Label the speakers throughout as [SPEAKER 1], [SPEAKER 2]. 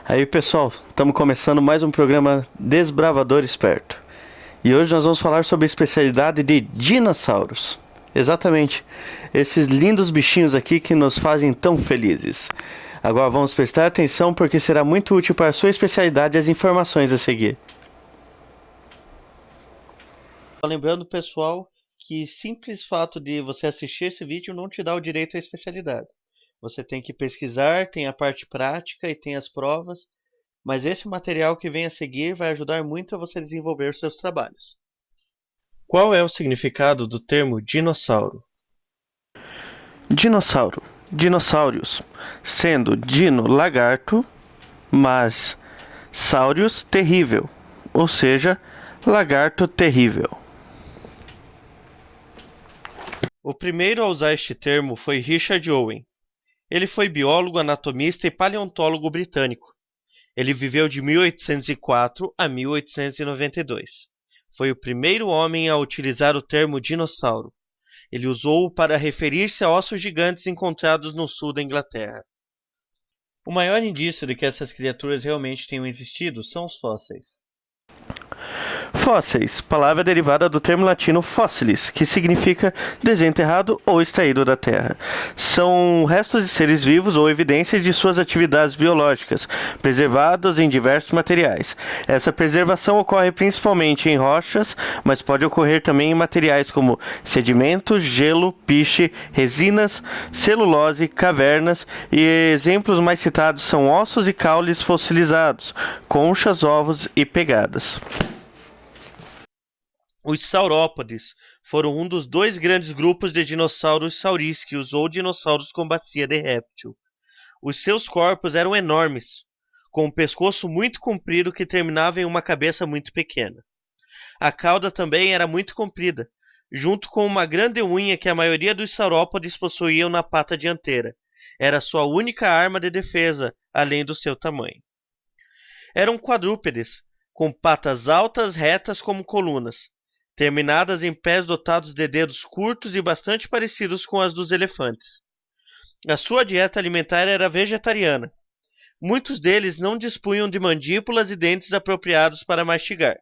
[SPEAKER 1] Aí pessoal, estamos começando mais um programa Desbravador Esperto. E hoje nós vamos falar sobre a especialidade de dinossauros. Exatamente, esses lindos bichinhos aqui que nos fazem tão felizes. Agora vamos prestar atenção porque será muito útil para a sua especialidade as informações a seguir. Lembrando pessoal que simples fato de você assistir esse vídeo não te dá o direito à especialidade. Você tem que pesquisar, tem a parte prática e tem as provas. Mas esse material que vem a seguir vai ajudar muito a você desenvolver seus trabalhos. Qual é o significado do termo dinossauro? Dinossauro, dinossauros, sendo dino lagarto, mas saurios terrível, ou seja, lagarto terrível. O primeiro a usar este termo foi Richard Owen. Ele foi biólogo, anatomista e paleontólogo britânico. Ele viveu de 1804 a 1892. Foi o primeiro homem a utilizar o termo dinossauro. Ele usou-o para referir-se a ossos gigantes encontrados no sul da Inglaterra. O maior indício de que essas criaturas realmente tenham existido são os fósseis. Fósseis, palavra derivada do termo latino fossilis, que significa desenterrado ou extraído da terra. São restos de seres vivos ou evidências de suas atividades biológicas, preservados em diversos materiais. Essa preservação ocorre principalmente em rochas, mas pode ocorrer também em materiais como sedimentos, gelo, piche, resinas, celulose, cavernas, e exemplos mais citados são ossos e caules fossilizados, conchas, ovos e pegadas. Os saurópodes foram um dos dois grandes grupos de dinossauros saurísqueos ou dinossauros com bacia de réptil. Os seus corpos eram enormes, com um pescoço muito comprido que terminava em uma cabeça muito pequena. A cauda também era muito comprida, junto com uma grande unha que a maioria dos saurópodes possuíam na pata dianteira. Era sua única arma de defesa, além do seu tamanho. Eram quadrúpedes, com patas altas retas como colunas, terminadas em pés dotados de dedos curtos e bastante parecidos com as dos elefantes. A sua dieta alimentar era vegetariana. Muitos deles não dispunham de mandíbulas e dentes apropriados para mastigar,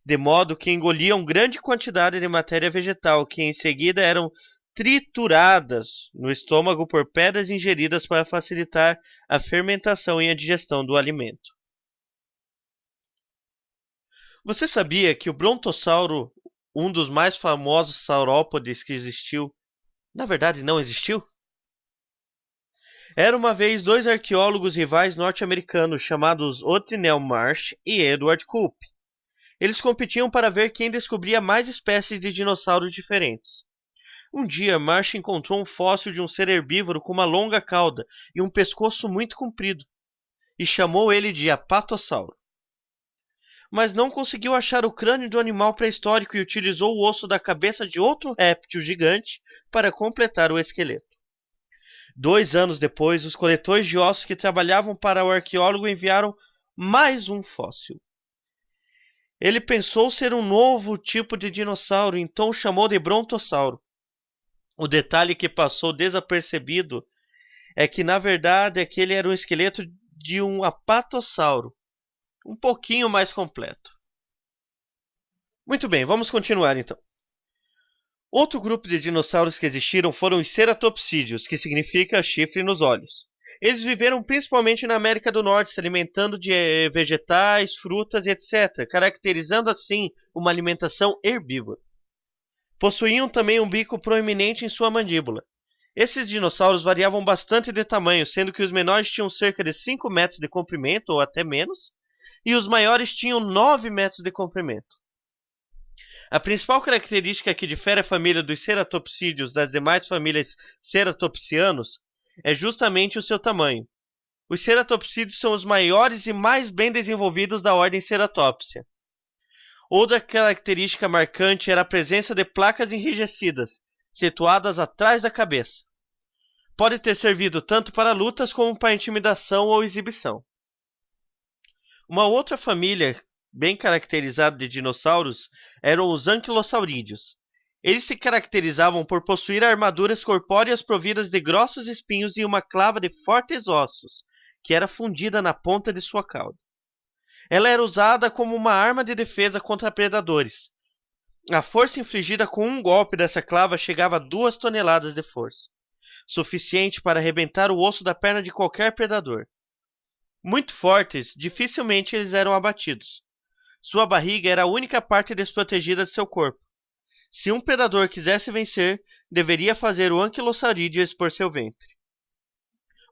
[SPEAKER 1] de modo que engoliam grande quantidade de matéria vegetal que em seguida eram trituradas no estômago por pedras ingeridas para facilitar a fermentação e a digestão do alimento. Você sabia que o brontossauro, um dos mais famosos saurópodes que existiu, na verdade não existiu? Era uma vez dois arqueólogos rivais norte-americanos chamados Othniel Marsh e Edward Culp. Eles competiam para ver quem descobria mais espécies de dinossauros diferentes. Um dia, Marsh encontrou um fóssil de um ser herbívoro com uma longa cauda e um pescoço muito comprido, e chamou ele de apatossauro. Mas não conseguiu achar o crânio do animal pré-histórico e utilizou o osso da cabeça de outro réptil gigante para completar o esqueleto. 2 anos depois, os coletores de ossos que trabalhavam para o arqueólogo enviaram mais um fóssil. Ele pensou ser um novo tipo de dinossauro, então o chamou de brontossauro. O detalhe que passou desapercebido é que, na verdade, aquele era um esqueleto de um apatossauro, um pouquinho mais completo. Muito bem, vamos continuar então. Outro grupo de dinossauros que existiram foram os ceratopsídeos, que significa chifre nos olhos. Eles viveram principalmente na América do Norte, se alimentando de vegetais, frutas e etc., caracterizando assim uma alimentação herbívora. Possuíam também um bico proeminente em sua mandíbula. Esses dinossauros variavam bastante de tamanho, sendo que os menores tinham cerca de 5 metros de comprimento, ou até menos, e os maiores tinham 9 metros de comprimento. A principal característica que difere a família dos ceratopsídeos das demais famílias ceratopsianos é justamente o seu tamanho. Os ceratopsídeos são os maiores e mais bem desenvolvidos da ordem Ceratopsia. Outra característica marcante era a presença de placas enrijecidas, situadas atrás da cabeça. Pode ter servido tanto para lutas como para intimidação ou exibição. Uma outra família bem caracterizada de dinossauros eram os anquilosaurídeos. Eles se caracterizavam por possuir armaduras corpóreas providas de grossos espinhos e uma clava de fortes ossos, que era fundida na ponta de sua cauda. Ela era usada como uma arma de defesa contra predadores. A força infligida com um golpe dessa clava chegava a 2 toneladas de força, suficiente para arrebentar o osso da perna de qualquer predador. Muito fortes, dificilmente eles eram abatidos. Sua barriga era a única parte desprotegida de seu corpo. Se um predador quisesse vencer, deveria fazer o anquilosaurídeo expor seu ventre.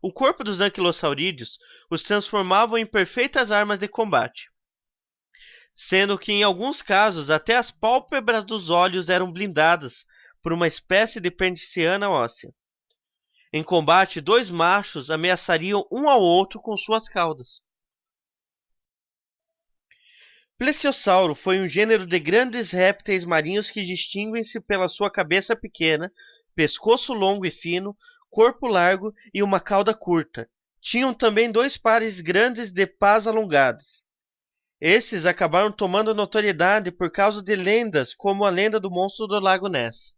[SPEAKER 1] O corpo dos anquilosaurídeos os transformavam em perfeitas armas de combate, sendo que em alguns casos até as pálpebras dos olhos eram blindadas por uma espécie de persiana óssea. Em combate, 2 machos ameaçariam um ao outro com suas caudas. Plesiosauro foi um gênero de grandes répteis marinhos que distinguem-se pela sua cabeça pequena, pescoço longo e fino, corpo largo e uma cauda curta. Tinham também 2 pares grandes de pás alongadas. Esses acabaram tomando notoriedade por causa de lendas como a lenda do monstro do Lago Ness.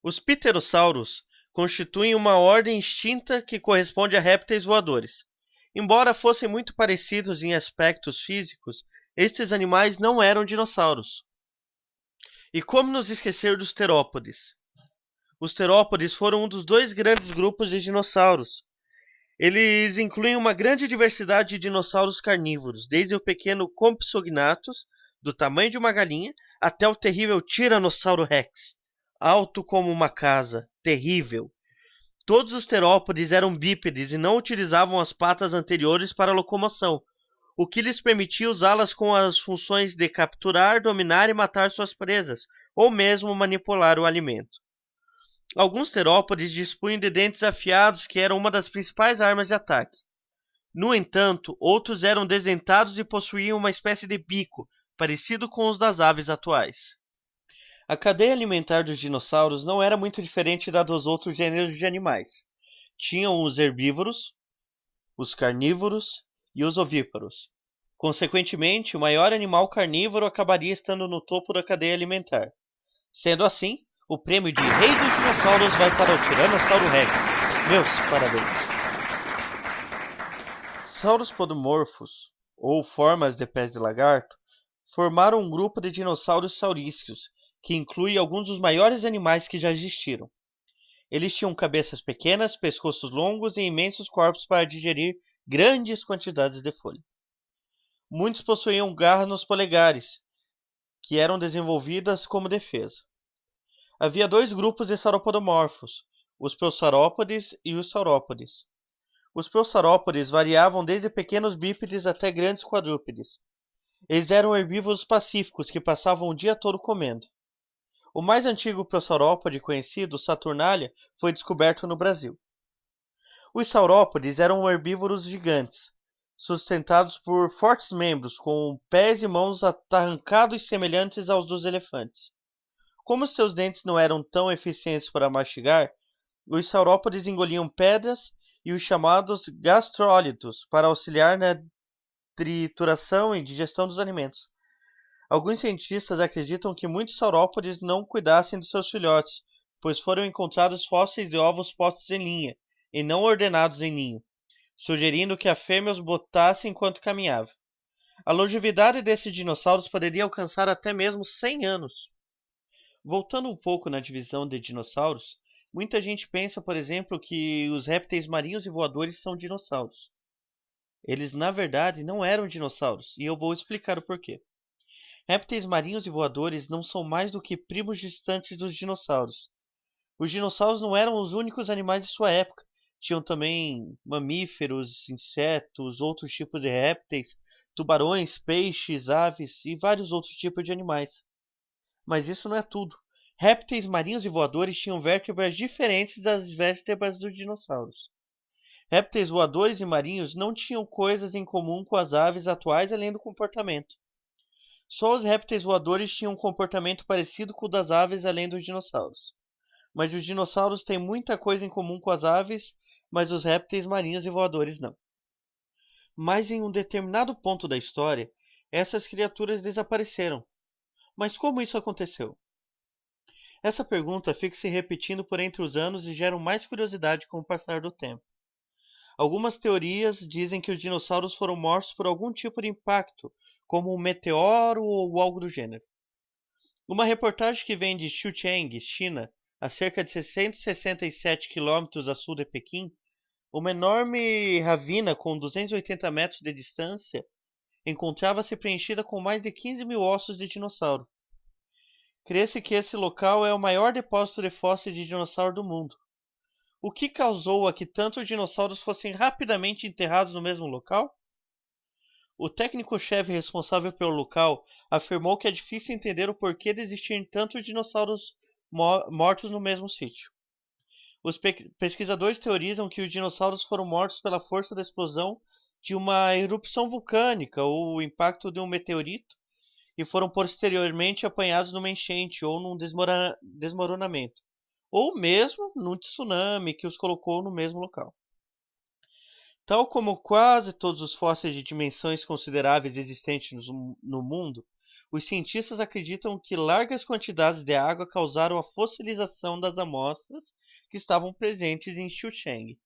[SPEAKER 1] Os pterossauros constituem uma ordem extinta que corresponde a répteis voadores. Embora fossem muito parecidos em aspectos físicos, estes animais não eram dinossauros. E como nos esquecer dos terópodes? Os terópodes foram um dos 2 grandes grupos de dinossauros. Eles incluem uma grande diversidade de dinossauros carnívoros, desde o pequeno Compsognathus, do tamanho de uma galinha, até o terrível Tiranossauro Rex, alto como uma casa, terrível. Todos os terópodes eram bípedes e não utilizavam as patas anteriores para locomoção, o que lhes permitia usá-las com as funções de capturar, dominar e matar suas presas, ou mesmo manipular o alimento. Alguns terópodes dispunham de dentes afiados que eram uma das principais armas de ataque. No entanto, outros eram desdentados e possuíam uma espécie de bico, parecido com os das aves atuais. A cadeia alimentar dos dinossauros não era muito diferente da dos outros gêneros de animais. Tinham os herbívoros, os carnívoros e os ovíparos. Consequentemente, o maior animal carnívoro acabaria estando no topo da cadeia alimentar. Sendo assim, o prêmio de Rei dos Dinossauros vai para o Tiranossauro Rex. Meus parabéns! Sauropodomorphos, ou formas de pés de lagarto, formaram um grupo de dinossauros saurísseos, que inclui alguns dos maiores animais que já existiram. Eles tinham cabeças pequenas, pescoços longos e imensos corpos para digerir grandes quantidades de folha. Muitos possuíam garras nos polegares, que eram desenvolvidas como defesa. Havia 2 grupos de sauropodomorfos, os prosaurópodes e os saurópodes. Os prosaurópodes variavam desde pequenos bípedes até grandes quadrúpedes. Eles eram herbívoros pacíficos que passavam o dia todo comendo. O mais antigo prosaurópode conhecido, Saturnalia, foi descoberto no Brasil. Os saurópodes eram herbívoros gigantes, sustentados por fortes membros, com pés e mãos atarrancados semelhantes aos dos elefantes. Como seus dentes não eram tão eficientes para mastigar, os saurópodes engoliam pedras e os chamados gastrólitos para auxiliar na trituração e digestão dos alimentos. Alguns cientistas acreditam que muitos saurópodes não cuidassem dos seus filhotes, pois foram encontrados fósseis de ovos postos em linha, e não ordenados em ninho, sugerindo que a fêmea os botasse enquanto caminhava. A longevidade desses dinossauros poderia alcançar até mesmo 100 anos. Voltando um pouco na divisão de dinossauros, muita gente pensa, por exemplo, que os répteis marinhos e voadores são dinossauros. Eles, na verdade, não eram dinossauros, e eu vou explicar o porquê. Répteis marinhos e voadores não são mais do que primos distantes dos dinossauros. Os dinossauros não eram os únicos animais de sua época. Tinham também mamíferos, insetos, outros tipos de répteis, tubarões, peixes, aves e vários outros tipos de animais. Mas isso não é tudo. Répteis marinhos e voadores tinham vértebras diferentes das vértebras dos dinossauros. Répteis voadores e marinhos não tinham coisas em comum com as aves atuais além do comportamento. Só os répteis voadores tinham um comportamento parecido com o das aves além dos dinossauros. Mas os dinossauros têm muita coisa em comum com as aves, mas os répteis marinhos e voadores não. Mas em um determinado ponto da história, essas criaturas desapareceram. Mas como isso aconteceu? Essa pergunta fica se repetindo por entre os anos e gera mais curiosidade com o passar do tempo. Algumas teorias dizem que os dinossauros foram mortos por algum tipo de impacto, como um meteoro ou algo do gênero. Uma reportagem que vem de Xucheng, China, a cerca de 667 quilômetros a sul de Pequim, uma enorme ravina com 280 metros de distância encontrava-se preenchida com mais de 15 mil ossos de dinossauro. Crê-se que esse local é o maior depósito de fósseis de dinossauro do mundo. O que causou a que tantos dinossauros fossem rapidamente enterrados no mesmo local? O técnico-chefe responsável pelo local afirmou que é difícil entender o porquê de existirem tantos dinossauros mortos no mesmo sítio. Os pesquisadores teorizam que os dinossauros foram mortos pela força da explosão de uma erupção vulcânica ou o impacto de um meteorito e foram posteriormente apanhados numa enchente ou num desmoronamento, ou mesmo num tsunami que os colocou no mesmo local. Tal como quase todos os fósseis de dimensões consideráveis existentes no mundo, os cientistas acreditam que largas quantidades de água causaram a fossilização das amostras que estavam presentes em Xucheng.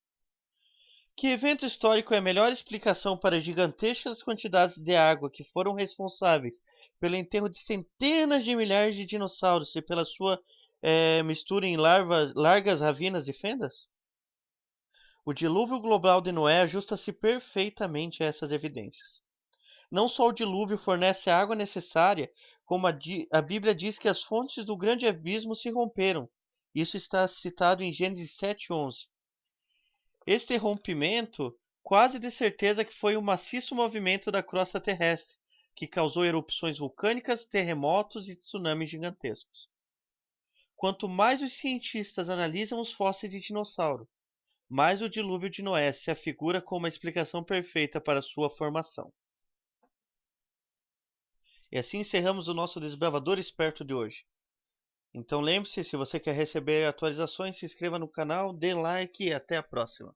[SPEAKER 1] Que evento histórico é a melhor explicação para as gigantescas quantidades de água que foram responsáveis pelo enterro de centenas de milhares de dinossauros e pela sua mistura em largas ravinas e fendas? O dilúvio global de Noé ajusta-se perfeitamente a essas evidências. Não só o dilúvio fornece a água necessária, como a Bíblia diz que as fontes do grande abismo se romperam. Isso está citado em Gênesis 7:11. Este rompimento, quase de certeza que foi um maciço movimento da crosta terrestre, que causou erupções vulcânicas, terremotos e tsunamis gigantescos. Quanto mais os cientistas analisam os fósseis de dinossauro, mais o dilúvio de Noé se afigura como a explicação perfeita para sua formação. E assim encerramos o nosso Desbravador Esperto de hoje. Então lembre-se, se você quer receber atualizações, se inscreva no canal, dê like e até a próxima.